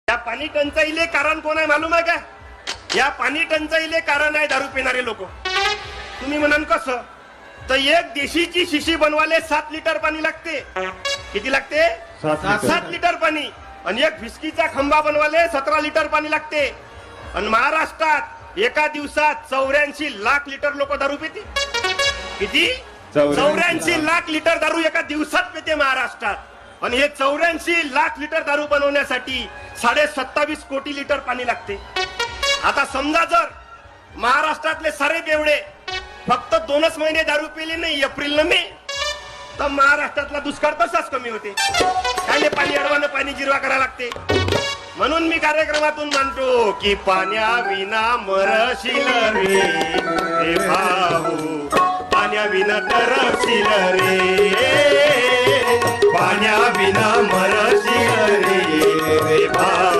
या पाणी टंचाईले कारण कोण आहे मालूम आहे का? या पाणी टंचाईले कारण आहे दारू पिणारे लोक. तुम्ही म्हणाल कसं? तर एक देशीची शिशी बनवाले 7 लिटर पाणी लागते. किती लागते? 7 लिटर पाणी. आणि एक फिस्कीचा खंबा बनवाले 17 लिटर पाणी लागते. आणि महाराष्ट्रात एका दिवसात 84 लाख लिटर लोक दारू पिते. किती? 84 लाख लिटर दारू एका दिवसात पिते महाराष्ट्रात. आणि हे 84 लाख लिटर दारू बनवण्यासाठी 27.5 कोटी लिटर पाणी लागते. आता समजा जर महाराष्ट्रातले सारे बेवडे फक्त 2च महिने दारू पिले नाही, एप्रिल न मे, तर महाराष्ट्रातला दुष्काळ तसाच कमी होते. काय पाणी अडवानं पाणी जिरवा करायला लागते. म्हणून मी कार्यक्रमातून म्हणतो की पाण्याविना मरशील रे भाऊ, पाण्याविना तरशील रे, पाण्याविना मरशील रे भाऊ.